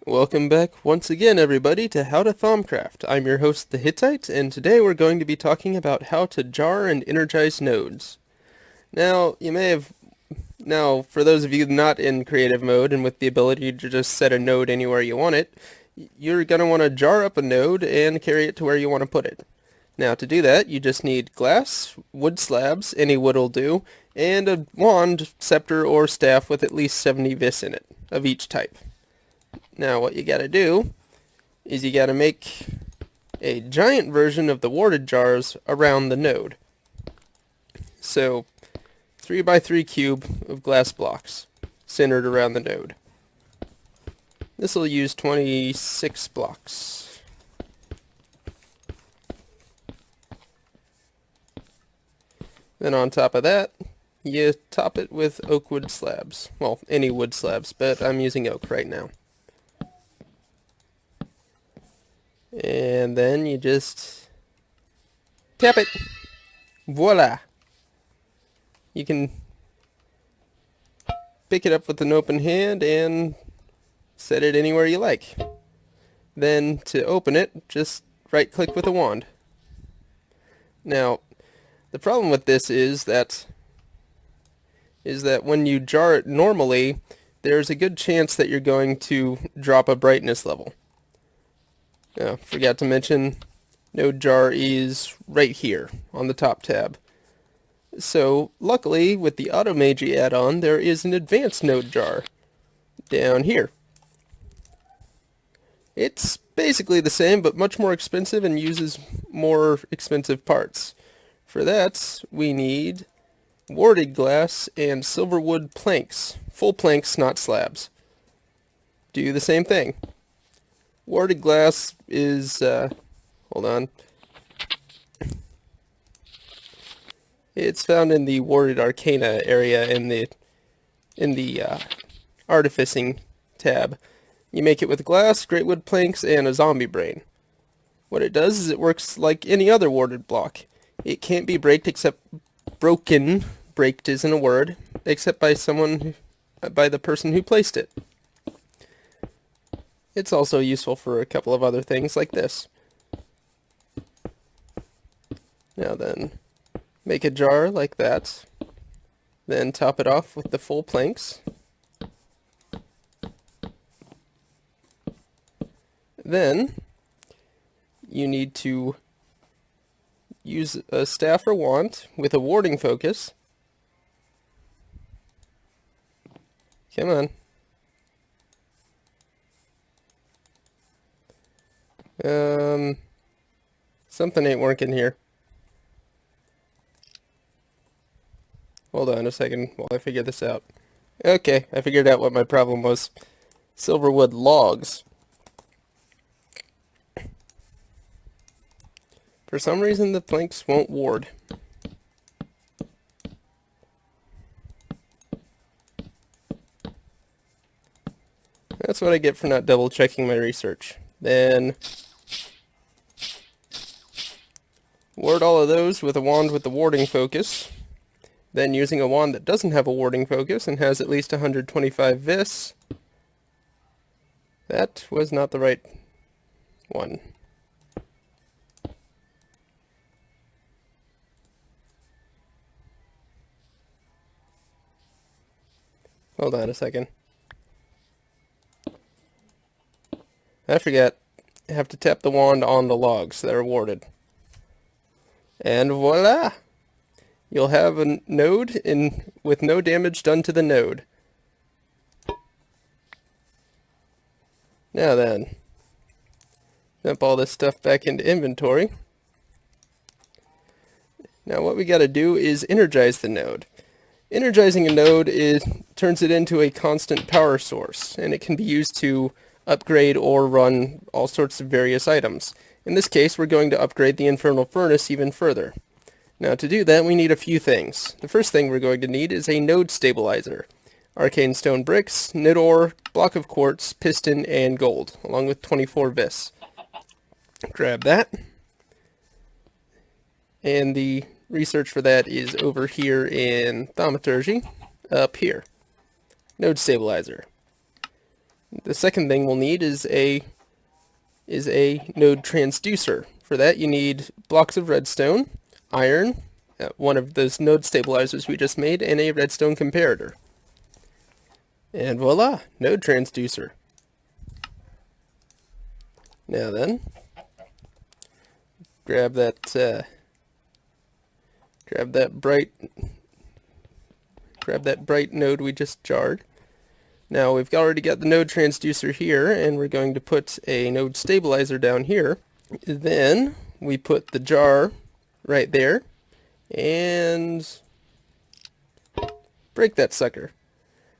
Welcome back once again, everybody, to How to Thaumcraft. I'm your host, the Hittite, and today we're going to be talking about how to jar and energize nodes. Now, for those of you not in creative mode and with the ability to just set a node anywhere you want it, you're going to want to jar up a node and carry it to where you want to put it. Now, to do that, you just need glass, wood slabs, any wood will do, and a wand, scepter, or staff with at least 70 vis in it, of each type. Now what you gotta do is you gotta make a giant version of the warded jars around the node. So 3 by 3 cube of glass blocks centered around the node. This will use 26 blocks. Then on top of that, you top it with oak wood slabs. Well, any wood slabs, but I'm using oak right now. And then you just tap it. Voila! You can pick it up with an open hand and set it anywhere you like. Then to open it, just right click with a wand. Now, the problem with this is that when you jar it normally, there's a good chance that you're going to drop a brightness level. Forgot to mention, node jar is right here on the top tab. So luckily, with the Automagi add-on, there is an advanced node jar down here. It's basically the same, but much more expensive and uses more expensive parts. For that, we need warded glass and silverwood planks. Full planks, not slabs. Do the same thing. Warded glass is, hold on. It's found in the warded arcana area in the artificing tab. You make it with glass, great wood planks, and a zombie brain. What it does is it works like any other warded block. It can't be broken. Braked isn't a word, except by the person who placed it. It's also useful for a couple of other things like this. Now then, make a jar like that. Then top it off with the full planks. Then, you need to use a staff or wand with a warding focus. Come on. Something ain't working here. Hold on a second while I figure this out. Okay, I figured out what my problem was. Silverwood logs. For some reason the planks won't ward. That's what I get for not double checking my research. Then ward all of those with a wand with the warding focus. Then using a wand that doesn't have a warding focus and has at least 125 vis. That was not the right one. Hold on a second. I forget. I have to tap the wand on the logs that are warded. And voila! You'll have a node with no damage done to the node. Now then, dump all this stuff back into inventory. Now what we gotta do is energize the node. Energizing a node turns it into a constant power source, and it can be used to upgrade or run all sorts of various items. In this case, we're going to upgrade the Infernal Furnace even further. Now to do that, we need a few things. The first thing we're going to need is a node stabilizer. Arcane stone bricks, knit ore, block of quartz, piston, and gold, along with 24 vis. Grab that. And the research for that is over here in Thaumaturgy, up here. Node stabilizer. The second thing we'll need is a node transducer. For that you need blocks of redstone, iron, one of those node stabilizers we just made, and a redstone comparator. And voila, node transducer. Now then, grab that bright node we just jarred. Now we've already got the node transducer here, and we're going to put a node stabilizer down here. Then we put the jar right there, and break that sucker.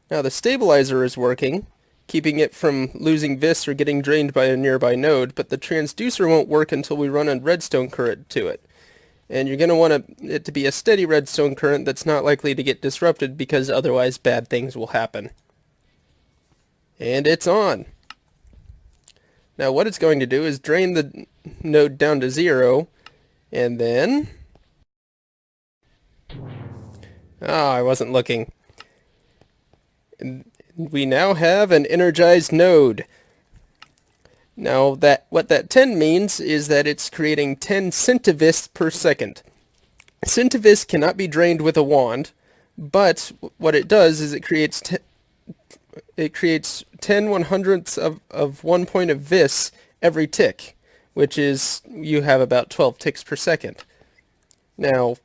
Now the stabilizer is working, keeping it from losing vis or getting drained by a nearby node, but the transducer won't work until we run a redstone current to it. And you're going to want it to be a steady redstone current that's not likely to get disrupted, because otherwise bad things will happen. And it's on. Now what it's going to do is drain the node down to 0, and then... I wasn't looking. We now have an energized node. Now what that 10 means is that it's creating 10 centivis per second. Centivis cannot be drained with a wand, but what it does is it creates 10 100ths of 1 point of vis every tick, which is, you have about 12 ticks per second. Now,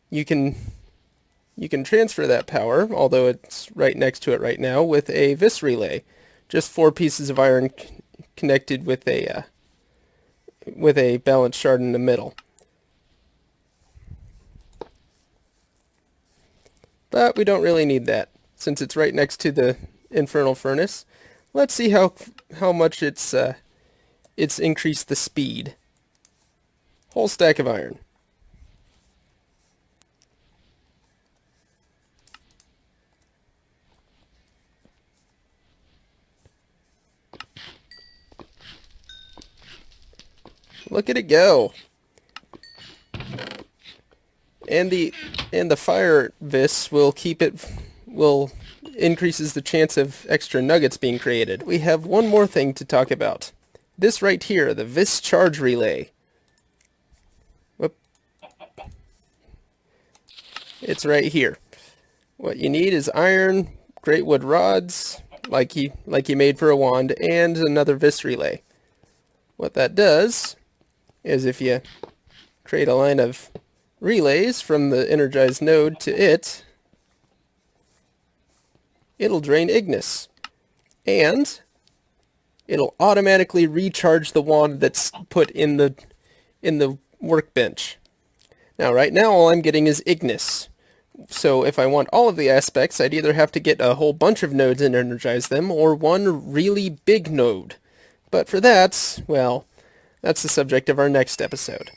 you can transfer that power, although it's right next to it right now, with a vis relay. Just 4 pieces of iron connected with a balanced shard in the middle. But we don't really need that, since it's right next to the infernal furnace. Let's see how much it's increased the speed. Whole stack of iron. Look at it go. And the fire vis will increases the chance of extra nuggets being created. We have one more thing to talk about. This right here, the vis charge relay. Whoop. It's right here. What you need is iron, great wood rods, like you made for a wand, and another vis relay. What that does is, if you create a line of relays from the energized node to it, it'll drain Ignis, and it'll automatically recharge the wand that's put in the workbench. Now right now all I'm getting is Ignis, so if I want all of the aspects, I'd either have to get a whole bunch of nodes and energize them, or one really big node. But for that, well, that's the subject of our next episode.